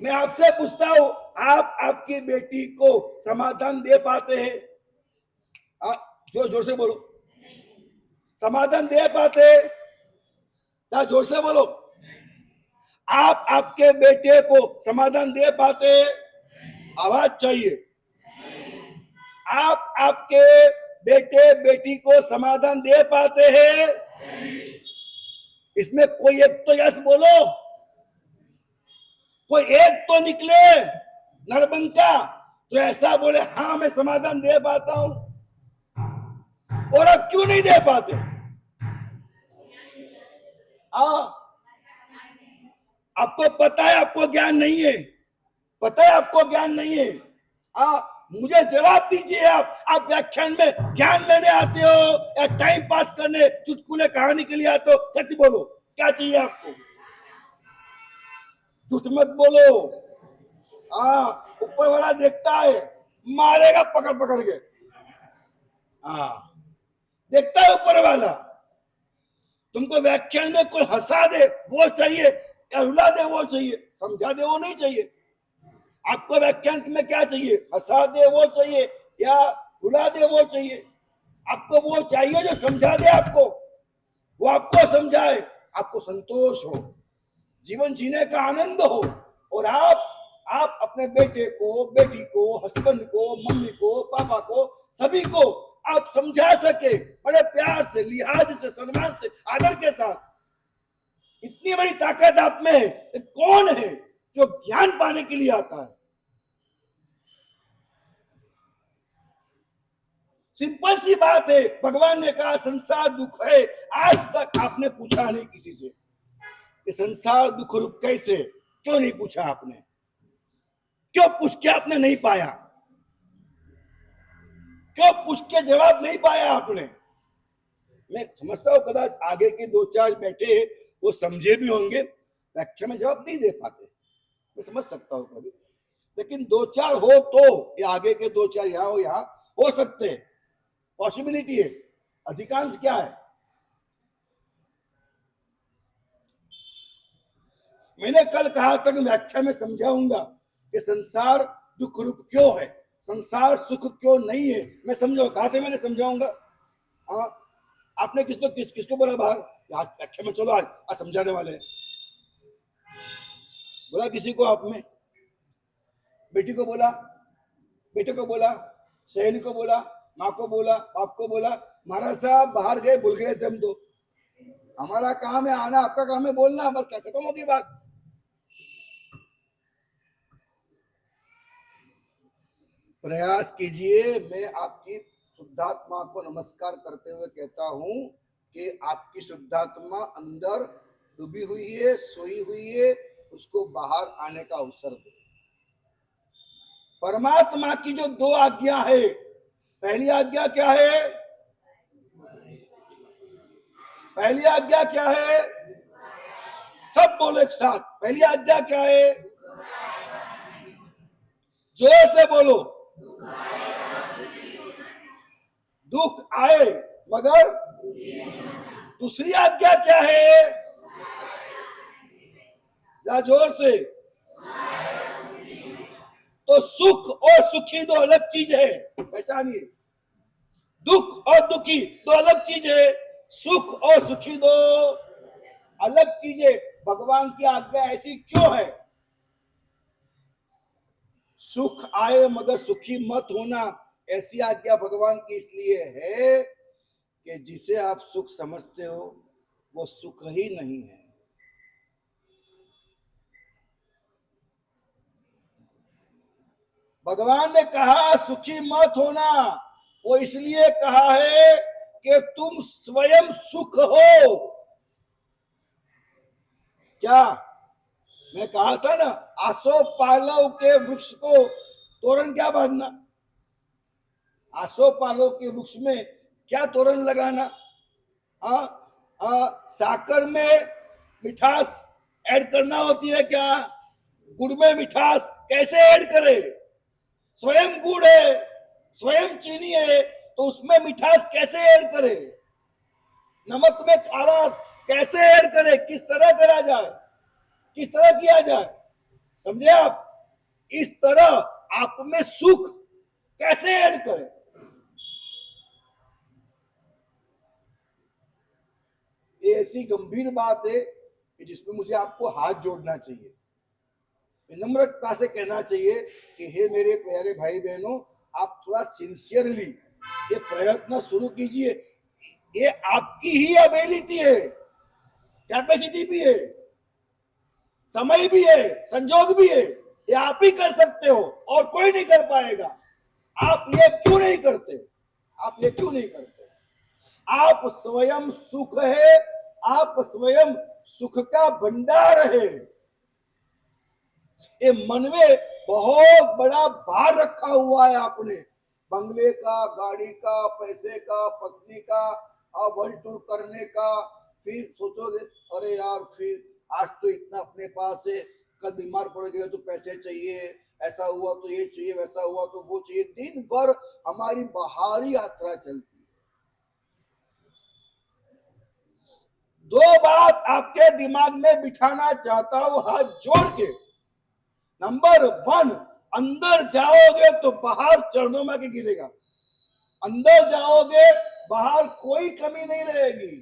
मैं आपसे पूछता हूं, आप आपकी बेटी को समाधान दे पाते हैं? जोर जोर से बोलो, समाधान दे पाते? जोर से बोलो। आप आपके बेटे को समाधान दे पाते? आवाज चाहिए। आप आपके बेटे बेटी को समाधान दे पाते हैं? इसमें कोई एक तो यस बोलो, कोई एक तो निकले नरबंका तो ऐसा बोले हाँ मैं समाधान दे पाता हूं। और अब क्यों नहीं दे पाते? आपको पता है आपको ज्ञान नहीं है, पता है आपको ज्ञान नहीं है। मुझे जवाब दीजिए। आप व्याख्यान में ज्ञान लेने आते हो या टाइम पास करने, चुटकुले कहानी के लिए आते हो? सच बोलो, क्या चाहिए आपको? झूठ मत बोलो। ऊपर वाला देखता है, मारेगा पकड़ पकड़ के। देखता है ऊपर वाला। तुमको व्याख्यान में कोई हंसा दे वो चाहिए या रुला दे वो चाहिए, समझा दे वो नहीं चाहिए। आपको व्याख्यान में क्या चाहिए? हंसा दे वो चाहिए या रुला दे वो चाहिए? आपको वो चाहिए जो समझा दे आपको, वो आपको समझाए, आपको संतोष हो, जीवन जीने का आनंद हो। और आप अपने बेटे को, बेटी को, हस्बैंड को, मम्मी को, पापा को, सभी को आप समझा सके बड़े प्यार से, लिहाज से, सम्मान से, आदर के साथ। इतनी बड़ी ताकत आप में है। कौन है जो ज्ञान पाने के लिए आता है? सिंपल सी बात है। भगवान ने कहा संसार दुख है। आज तक आपने पूछा नहीं किसी से कि संसार दुख रूप कैसे, क्यों नहीं पूछा आपने? क्यों पूछ के आपने नहीं पाया? क्यों पूछ के जवाब नहीं पाया आपने? मैं समझता हूं कदाच आगे के 2-4 बैठे वो समझे भी होंगे, व्याख्या में जवाब नहीं दे पाते, मैं समझ सकता हूं कभी। लेकिन 2-4 हो तो, या आगे के 2-4 यहां हो सकते हैं, पॉसिबिलिटी है। अधिकांश क्या है? मैंने कल कहा था कि व्याख्या में समझाऊंगा कि संसार दुख रूप क्यों है, संसार सुख क्यों नहीं है। मैं समझाऊंगा, कहा था मैंने समझाऊंगा। आपने किसको बोला बाहर व्याख्या में? चलो आज समझाने वाले हैं। बोला किसी को? आप में बेटी को बोला, बेटे को बोला, सहेली को बोला, माँ को बोला, बाप को बोला, महाराज साहब बाहर गए, भूल गए थे हम तो। हमारा काम है आना, आपका काम है बोलना, बस क्या खत्म होगी बात। प्रयास कीजिए, मैं आपकी शुद्धात्मा को नमस्कार करते हुए कहता हूं कि आपकी शुद्धात्मा अंदर डूबी हुई है, सोई हुई है, उसको बाहर आने का अवसर दो। परमात्मा की जो दो आज्ञा है, पहली आज्ञा क्या है? पहली आज्ञा क्या है? सब बोलो एक साथ, पहली आज्ञा क्या है? जोर से बोलो। दुख आए मगर दूसरी आज्ञा क्या है? या जोर से। तो सुख और सुखी दो अलग चीज है, पहचानिए। दुख और दुखी दो अलग चीज है, सुख और सुखी दो अलग चीजें। भगवान की आज्ञा ऐसी क्यों है? सुख आए मगर सुखी मत होना, ऐसी आज्ञा भगवान की इसलिए है कि जिसे आप सुख समझते हो वो सुख ही नहीं है। भगवान ने कहा सुखी मत होना, वो इसलिए कहा है कि तुम स्वयं सुख हो। क्या मैं कहा था ना, आसो पालव के वृक्ष को तोरण क्या बांधना? आसो पालव के वृक्ष में क्या तोरण लगाना? साकर में मिठास ऐड करना होती है क्या? गुड़ में मिठास कैसे ऐड करे? स्वयं गुड़ है, स्वयं चीनी है, तो उसमें मिठास कैसे ऐड करे? नमक में खारास कैसे ऐड करे? किस तरह करा जाए, किस तरह किया जाए? समझे आप? इस तरह आप में सुख कैसे ऐड करे? ये ऐसी गंभीर बात है कि जिसमें मुझे आपको हाथ जोड़ना चाहिए, विनम्रता से कहना चाहिए कि हे मेरे प्यारे भाई बहनों, आप थोड़ा सिंसियरली ये प्रयत्न शुरू कीजिए। ये आपकी ही एबिलिटी है, कैपेसिटी भी है, समय भी है, संजोग भी है। ये आप ही कर सकते हो और कोई नहीं कर पाएगा। आप ये क्यों नहीं करते? आप ये क्यों नहीं करते? आप स्वयं सुख है, आप स्वयं सुख का भंडार है। ये मन में बहुत बड़ा भार रखा हुआ है आपने, बंगले का, गाड़ी का, पैसे का, पत्नी का, वर्ल्ड टूर करने का। फिर सोचोगे अरे यार, फिर आज तो इतना अपने पास है, कल बीमार पड़ गए तो पैसे चाहिए, ऐसा हुआ तो ये चाहिए, वैसा हुआ तो वो चाहिए। दिन भर हमारी बाहरी यात्रा चलती है। दो बात आपके दिमाग में बिठाना चाहता हूं हाथ जोड़ के। नंबर 1, अंदर जाओगे तो बाहर चरणों में के गिरेगा। अंदर जाओगे बाहर कोई कमी नहीं रहेगी।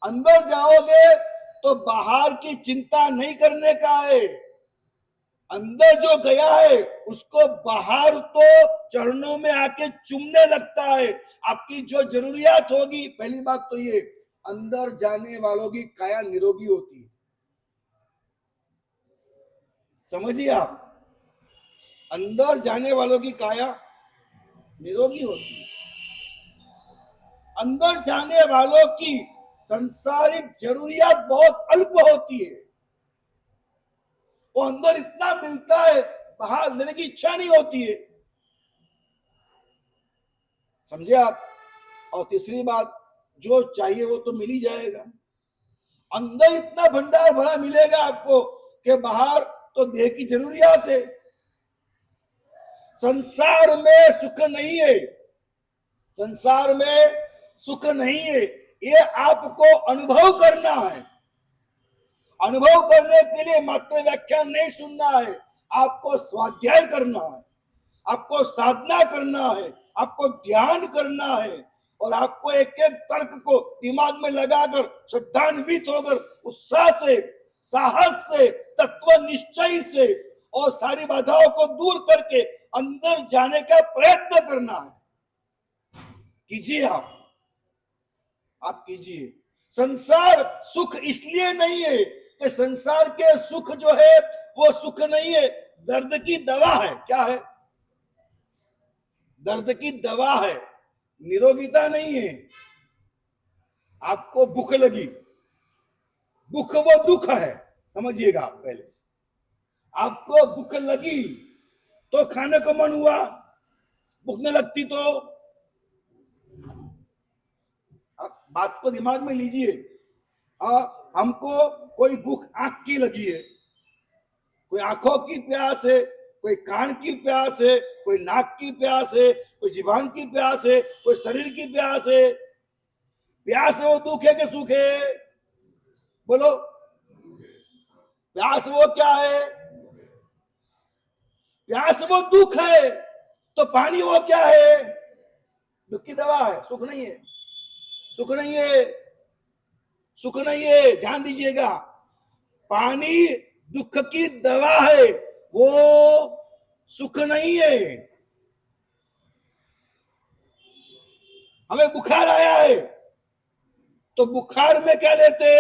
अंदर जाओगे तो बाहर की चिंता नहीं करने का है। अंदर जो गया है उसको बाहर तो चरणों में आके चूमने लगता है। आपकी जो जरूरियात होगी, पहली बात तो ये, अंदर जाने वालों की काया निरोगी होती है। समझिए आप, अंदर जाने वालों की काया निरोगी होती है। अंदर जाने वालों की सांसारिक जरूरियात बहुत अल्प होती है। वो अंदर इतना मिलता है, बाहर लेने की इच्छा नहीं होती है। समझे आप? और तीसरी बात, जो चाहिए वो तो मिल ही जाएगा। अंदर इतना भंडार भरा मिलेगा आपको कि बाहर तो देह की जरूरियात है। संसार में सुख नहीं है, संसार में सुख नहीं है। ये आपको अनुभव करना है। अनुभव करने के लिए मात्र व्याख्यान नहीं सुनना है, आपको स्वाध्याय करना है, आपको साधना करना है, आपको ध्यान करना है, और आपको एक एक तर्क को दिमाग में लगाकर श्रद्धान्वित होकर उत्साह से, साहस से, तत्व निश्चय से और सारी बाधाओं को दूर करके अंदर जाने का प्रयत्न करना है। कीजिए आप कीजिए। संसार सुख इसलिए नहीं है कि संसार के सुख जो है वो सुख नहीं है, दर्द की दवा है। क्या है? दर्द की दवा है। निरोगिता नहीं है। आपको भूख लगी, भूख वो दुख है, समझिएगा आप पहले। आपको भूख लगी तो खाने को मन हुआ, भूख न लगती तो। आप बात को दिमाग में लीजिए। हमको कोई भूख आंख की लगी है, कोई आंखों की प्यास है, कोई कान की प्यास है, कोई नाक की प्यास है, कोई जीभान की प्यास है, कोई शरीर की प्यास है। प्यास है वो दुख है कि सुख है? बोलो, प्यास वो क्या है? प्यास वो दुख है। तो पानी वो क्या है? दुख की दवा है, सुख नहीं है। सुख नहीं है, सुख नहीं है, ध्यान दीजिएगा। पानी दुख की दवा है, वो सुख नहीं है। हमें बुखार आया है तो बुखार में क्या लेते?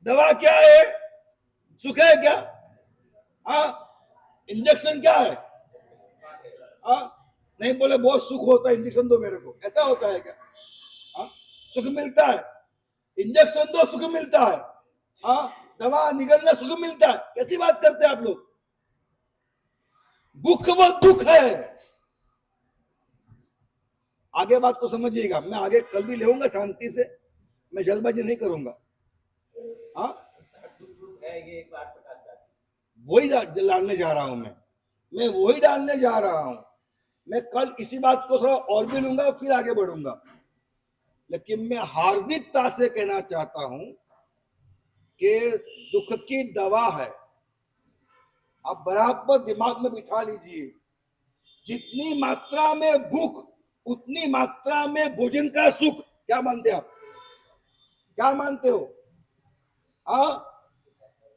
दवा क्या है? सुख है क्या? इंजेक्शन क्या है? नहीं बोले बहुत सुख होता है, इंजेक्शन दो मेरे को, ऐसा होता है क्या? सुख मिलता है, इंजेक्शन दो सुख मिलता है, दवा निगलना सुख मिलता है। कैसी बात करते हैं आप लोग? भूख वो दुख है। आगे बात को समझिएगा, मैं आगे कल भी लेऊंगा शांति से, मैं जल्दबाजी नहीं करूंगा। वही डालने जा रहा हूं मैं वही डालने जा रहा हूं। मैं कल इसी बात को थोड़ा और भी लूंगा, फिर आगे बढ़ूंगा। लेकिन मैं हार्दिकता से कहना चाहता हूं कि दुख की दवा है। आप बराबर दिमाग में बिठा लीजिए, जितनी मात्रा में भूख उतनी मात्रा में भोजन का सुख। क्या मानते आप? क्या मानते हो?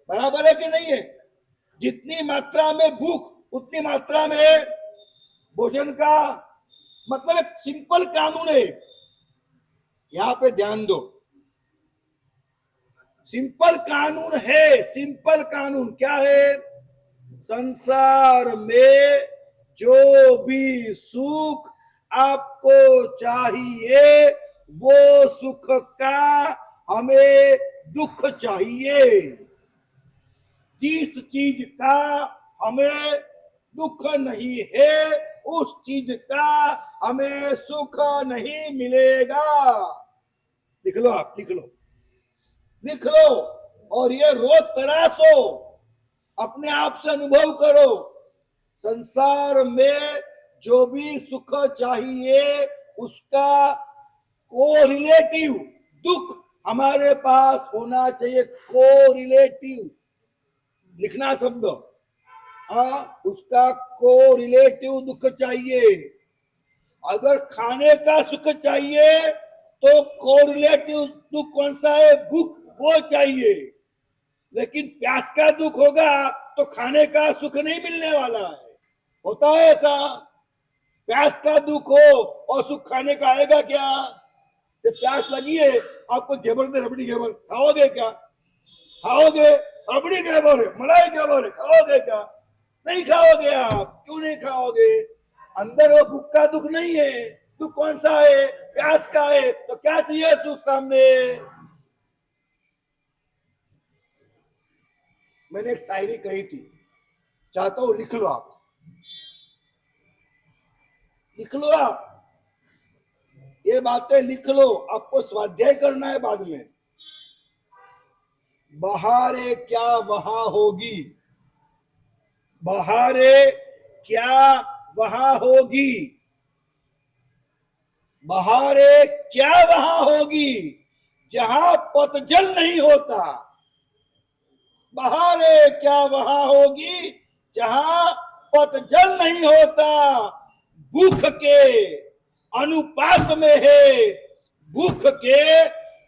बराबर है कि नहीं है? जितनी मात्रा में भूख उतनी मात्रा में भोजन का, मतलब एक सिंपल कानून है। यहां पे ध्यान दो, सिंपल कानून है। सिंपल कानून क्या है? संसार में जो भी सुख आपको चाहिए, वो सुख का हमें दुख चाहिए। जिस चीज का हमें दुख नहीं है, उस चीज का हमें सुख नहीं मिलेगा। लिख लो, आप लिख लो, लिख लो, और ये रोज तराशो, अपने आप से अनुभव करो। संसार में जो भी सुख चाहिए, उसका कोरिलेटिव दुख हमारे पास होना चाहिए। कोरिलेटिव लिखना शब्द, उसका कोरिलेटिव दुख चाहिए। अगर खाने का सुख चाहिए तो कोरिलेटिव दुख कौन सा है? भूख, वो चाहिए। लेकिन प्यास का दुख होगा तो खाने का सुख नहीं मिलने वाला है। होता है ऐसा? प्यास का दुख हो और सुख खाने का आएगा क्या? जब प्यास लगी है, आपको घेवर दे, रबड़ी घेवर खाओगे क्या? खाओगे? रबड़ी घेवर है, मलाई घेवर है, खाओगे क्या? नहीं खाओगे। आप क्यों नहीं खाओगे? अंदर वो भूख का दुख नहीं है। दुख कौन सा है? प्यास का है। तो क्या चाहिए सुख सामने? मैंने एक शायरी कही थी, चाहता हूं लिख लो आप, लिख लो आप, ये बातें लिख लो। आपको स्वाध्याय करना है बाद में। बहारे क्या वहां होगी, बहारे क्या वहां होगी, बहारे क्या वहां होगी जहां पतझड़ नहीं होता। बहारे क्या वहां होगी जहां पतझड़ नहीं होता। भूख के अनुपात में है, भूख के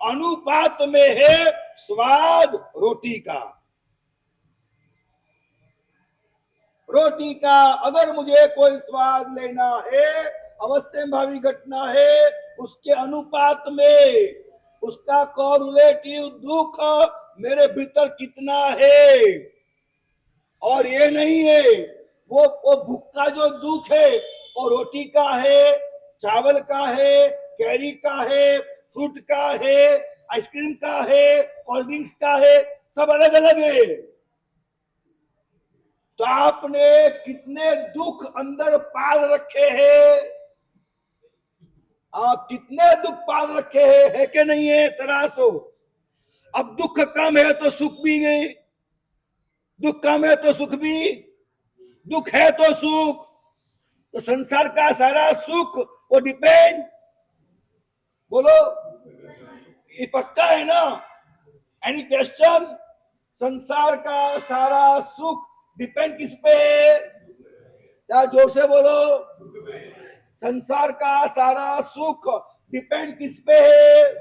अनुपात में है स्वाद रोटी का। रोटी का अगर मुझे कोई स्वाद लेना है, अवश्य भावी घटना है, उसके अनुपात में उसका कोरिलेटिव दुख मेरे भीतर कितना है। और ये नहीं है वो भूख का जो दुख है और रोटी का है चावल का है, कैरी का है, फ्रूट का है, आइसक्रीम का है, कोल्ड ड्रिंक्स का है, सब अलग अलग है। तो आपने कितने दुख अंदर पाल रखे हैं, आप कितने दुख पाल रखे हैं, है कि नहीं है? तराशो। अब दुख कम है तो सुख भी नहीं, दुख कम है तो सुख भी, दुख है तो सुख। तो संसार का सारा सुख वो डिपेंड, बोलो, ये पक्का है ना? Any question? संसार का सारा सुख डिपेंड किस पे? या जोर से बोलो, संसार का सारा सुख डिपेंड किस पे है?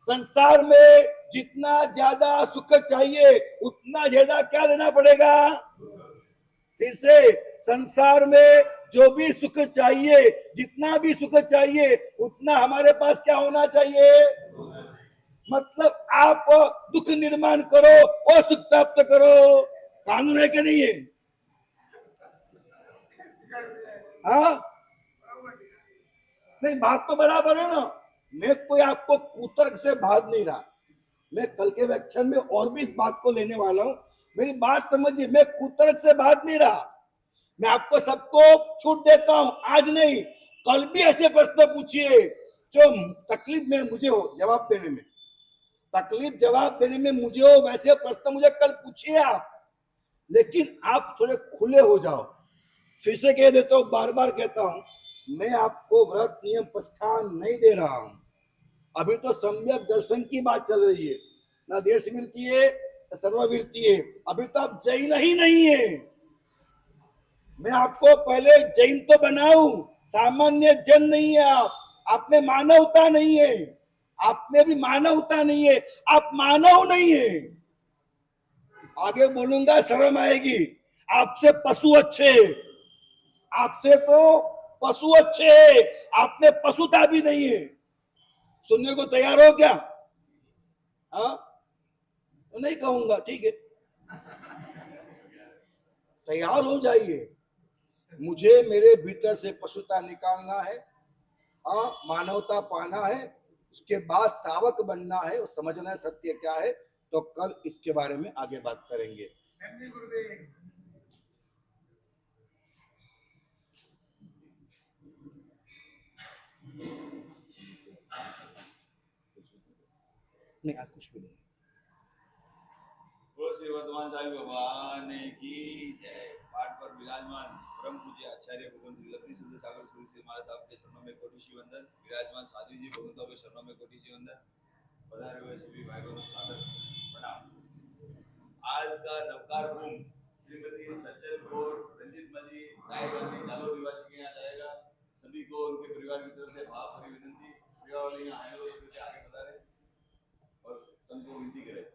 संसार में जितना ज्यादा सुख चाहिए उतना ज्यादा क्या देना पड़ेगा? फिर से, संसार में जो भी सुख चाहिए, जितना भी सुख चाहिए, उतना हमारे पास क्या होना चाहिए? मतलब आप दुख निर्माण करो और सुख प्राप्त करो, कानून है कि नहीं है? हाँ, नहीं, बात तो बराबर है ना। मैं कोई आपको कुतर्क से भाग नहीं रहा, मैं कल के व्याख्यान में और भी इस बात को लेने वाला हूं। मेरी बात समझिए, मैं कुतर्क से भाग नहीं रहा, मैं आपको सबको छूट देता हूं, आज नहीं कल भी ऐसे प्रश्न पूछिए जो तकलीफ में मुझे हो जवाब देने में, तकलीफ जवाब देने में मुझे हो, वैसे प्रश्न मुझे कल पूछिए आप, लेकिन आप थोड़े खुले हो जाओ। फिर से कह देता हूं, बार बार कहता हूं, मैं आपको व्रत नियम पचखान नहीं दे रहा हूं। अभी तो सम्यक दर्शन की बात चल रही है, ना देश वृत्ति है ना सर्ववृत्ति है। अभी तो आप जैन ही नहीं है। मैं आपको पहले जैन तो बनाऊं, सामान्य जन नहीं है आप में मानवता नहीं है, आप में भी मानवता नहीं है, आप मानव नहीं है। आगे बोलूंगा शर्म आएगी, आपसे पशु अच्छे, आपसे तो पशु अच्छे है, आप में पशुता भी नहीं है। सुनने को तैयार हो क्या? हाँ, नहीं कहूंगा, ठीक है, तैयार हो जाइए। मुझे मेरे भीतर से पशुता निकालना है, मानवता पाना है, उसके बाद सावक बनना है, वो समझना है सत्य क्या है। तो कल इसके बारे में आगे बात करेंगे। नहीं, आज कुछ भी नहीं। श्री वर्तमान स्वामी भगवान की जय। पाठ पर विराजमान परम पूज्य आचार्य भगवान लक्ष्मी सुंदर सागर सूर्य श्री महाराज साहब के शरणों में कोटि शी वंदन। विराजमान साधु जी भगवंतों के शरणों में कोटि शी वंदन। पधारे हुए सभी भाई बहनों सादर प्रणाम। आज का नवकार भूमि श्रीमती सज्जन कौर रंजित मजी रायगढ़ जालोर निवासी के यहाँ जाएगा। सभी को उनके परिवार की तरफ से भाव भरी विनंती, परिवार वाले यहाँ आए लोग आगे पधारे और संत को विनती करें।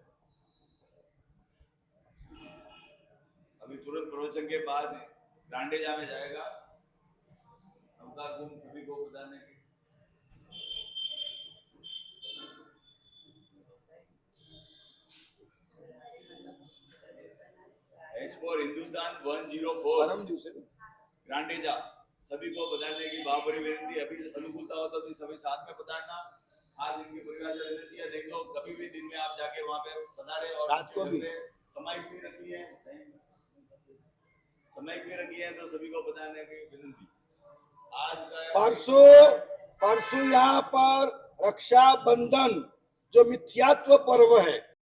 अभी तुरंत प्रवचन के बाद ग्रांडेजा में जाएगा नवकार कुंभ, सभी को बताने की। एच फॉर हिंदुस्तान 104 ग्रांडेजा, सभी को पधारने की भावभरी विनंती। अभी अनुकूलता होता तो सभी साथ में पधारना। आज इनके परिवार से विनंती है, देख लो कभी भी दिन में आप जाके वहां पे पधारे और रात को भी समय भी रखी है, समय भी रखी है, तो सभी को पधारने की विनंती। आज परसों यहाँ पर रक्षाबंधन जो मिथ्यात्व पर्व है,